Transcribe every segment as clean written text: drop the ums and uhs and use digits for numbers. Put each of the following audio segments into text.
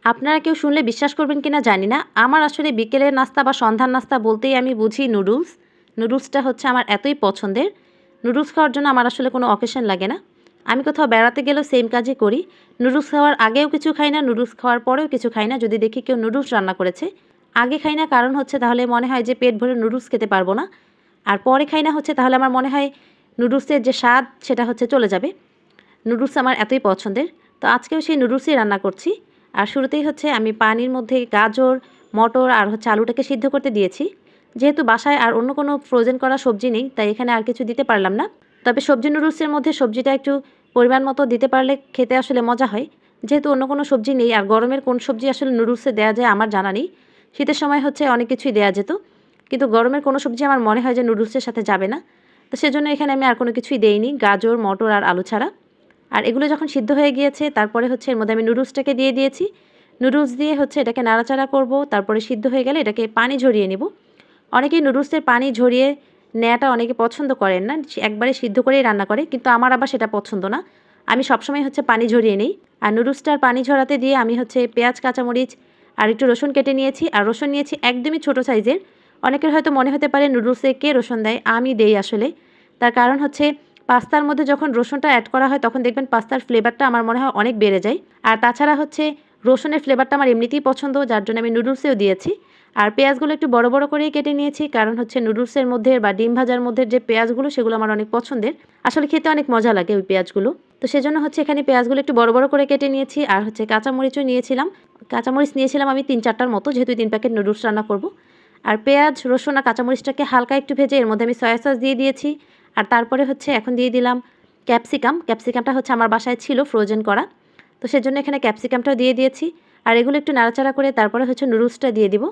আপনারা কেউ শুনলে বিশ্বাস করবেন কিনা জানি না, আমার আসলে বিকেলের নাস্তা বা সন্ধ্যার নাস্তা বলতেই আমি বুঝি নুডলস। নুডলসটা হচ্ছে আমার এতই পছন্দের। নুডলস খাওয়ার জন্য আমার আসলে কোনো অকেশন লাগে না। আমি কোথাও বেড়াতে গেলেও সেম কাজই করি। নুডলস খাওয়ার আগেও কিছু খাই না, নুডলস খাওয়ার পরেও কিছু খাই না। যদি দেখি কেউ নুডলস রান্না করেছে, আগে খাই না, কারণ হচ্ছে তাহলে মনে হয় যে পেট ভরে নুডলস খেতে পারবো না। আর পরে খাই না হচ্ছে তাহলে আমার মনে হয় নুডলসের যে স্বাদ সেটা হচ্ছে চলে যাবে। নুডলস আমার এতই পছন্দের। তো আজকেও সেই নুডলসই রান্না করছি। আর শুরুতেই হচ্ছে আমি পানির মধ্যে গাজর, মটর আর হচ্ছে আলুটাকে সিদ্ধ করতে দিয়েছি। যেহেতু বাসায় আর অন্য কোনো ফ্রোজেন করা সবজি নেই, তাই এখানে আর কিছু দিতে পারলাম না। তবে সবজি নুডলসের মধ্যে সবজিটা একটু পরিমাণ মতো দিতে পারলে খেতে আসলে মজা হয়। যেহেতু অন্য কোনো সবজি নেই, আর গরমের কোন সবজি আসলে নুডলসে দেওয়া যায় আমার জানা নেই। শীতের সময় হচ্ছে অনেক কিছুই দেওয়া যেত, কিন্তু গরমের কোনো সবজি আমার মনে হয় যে নুডলসের সাথে যাবে না। তো সেজন্য এখানে আমি আর কোনো কিছুই দেইনি, গাজর, মটর আর আলু ছাড়া। আর এগুলো যখন সিদ্ধ হয়ে গিয়েছে তারপরে হচ্ছে এর মধ্যে আমি নুডলসটাকে দিয়ে দিয়েছি। নুডলস দিয়ে হচ্ছে এটাকে নাড়াচাড়া করব। তারপরে সিদ্ধ হয়ে গেলে এটাকে পানি ঝরিয়ে নেব। অনেকেই নুডলসের পানি ঝরিয়ে নেওয়াটা অনেকে পছন্দ করেন না, একবারে সিদ্ধ করেই রান্না করে, কিন্তু আমার আবার সেটা পছন্দ না। আমি সবসময় হচ্ছে পানি ঝরিয়ে নিই। আর নুডলসটার পানি ঝরাতে দিয়ে আমি হচ্ছে পেঁয়াজ, কাঁচামরিচ আর একটু রসুন কেটে নিয়েছি। আর রসুন নিয়েছি একদমই ছোটো সাইজের। অনেকের হয়তো মনে হতে পারে নুডলসে কে রসুন দেয়, আমি দেই আসলে। তার কারণ হচ্ছে পাস্তার মধ্যে যখন রসুনটা অ্যাড করা হয় তখন দেখবেন পাস্তার ফ্লেভারটা আমার মনে হয় অনেক বেড়ে যায়। আর তাছাড়া হচ্ছে রসুনের ফ্লেভারটা আমার এমনিতেই পছন্দ, যার জন্য আমি নুডলসেও দিয়েছি। আর পেঁয়াজগুলো একটু বড় বড় করেই কেটে নিয়েছি, কারণ হচ্ছে নুডলসের মধ্যে বা ডিম ভাজার মধ্যে যে পেঁয়াজগুলো সেগুলো আমার অনেক পছন্দের। আসলে খেতে অনেক মজা লাগে ওই পেঁয়াজগুলো। তো সেজন্য হচ্ছে এখানে পেঁয়াজগুলো একটু বড় বড় করে কেটে নিয়েছি। আর হচ্ছে কাঁচামরিচও নিয়েছিলাম। কাঁচামরিচ নিয়েছিলাম আমি 3-4টার মতো, যেহেতু 3 প্যাকেট নুডলস রান্না করব। আর পেঁয়াজ, রসুন আর কাঁচামরিচটাকে হালকা একটু ভেজে এর মধ্যে আমি সয়া সস দিয়ে দিয়েছি। আর তারপরে হচ্ছে এখন দিয়ে দিলাম ক্যাপসিকাম। ক্যাপসিকামটা হচ্ছে আমার বাসায় ছিল ফ্রোজেন করা, তো সেজন্য এখানে ক্যাপসিকামটাও দিয়ে দিয়েছি। আর এগুলো একটু নাড়াচাড়া করে তারপরে হচ্ছে নুডলসটা দিয়ে দিব।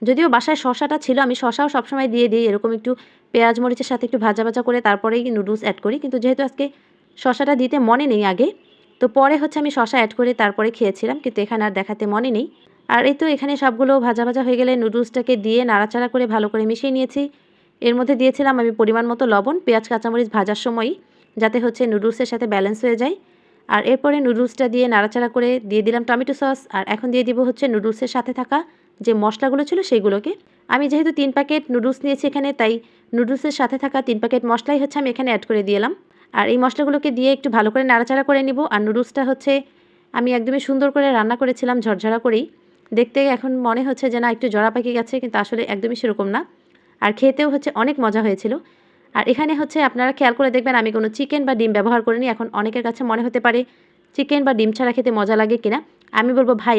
যদিও বাসায় শসাটা ছিল, আমি শসাও সবসময় দিয়ে দিই, এরকম একটু পেঁয়াজ মরিচের সাথে একটু ভাজা ভাজা করে তারপরেই নুডলস অ্যাড করি, কিন্তু যেহেতু আজকে শসাটা দিতে মনে নেই আগে, তো পরে হচ্ছে আমি শসা অ্যাড করে তারপরে খেয়েছিলাম, কিন্তু এখানে আর দেখাতে মনে নেই। আর এই তো এখানে সবগুলো ভাজা ভাজা হয়ে গেলে নুডলসটাকে দিয়ে নাড়াচাড়া করে ভালো করে মিশিয়ে নিয়েছি। এর মধ্যে দিয়েছিলাম আমি পরিমাণ মতো লবণ, পেঁয়াজ কাঁচামরিচ ভাজার সময়ই, যাতে হচ্ছে নুডলসের সাথে ব্যালেন্স হয়ে যায়। আর এরপরে নুডলসটা দিয়ে নাড়াচাড়া করে দিয়ে দিলাম টমেটো সস। আর এখন দিয়ে দিব হচ্ছে নুডলসের সাথে থাকা যে মশলাগুলো ছিল সেইগুলোকে। আমি যেহেতু 3 প্যাকেট নুডলস নিয়েছি এখানে, তাই নুডলসের সাথে থাকা 3 প্যাকেট মশলাই হচ্ছে আমি এখানে অ্যাড করে দিলাম। আর এই মশলাগুলোকে দিয়ে একটু ভালো করে নাড়াচাড়া করে নিব। আর নুডলসটা হচ্ছে আমি একদমই সুন্দর করে রান্না করেছিলাম, ঝরঝরা করেই। দেখতে এখন মনে হচ্ছে যে না একটু জড়া পাকিয়ে গেছে, কিন্তু আসলে একদমই সেরকম না। আর খেতেও হচ্ছে অনেক মজা হয়েছিল। আর এখানে হচ্ছে আপনারা খেয়াল করে দেখবেন আমি কোনো চিকেন বা ডিম ব্যবহার করিনি। এখন অনেকের কাছে মনে হতে পারে চিকেন বা ডিম ছাড়া খেতে মজা লাগে কিনা। আমি বলব ভাই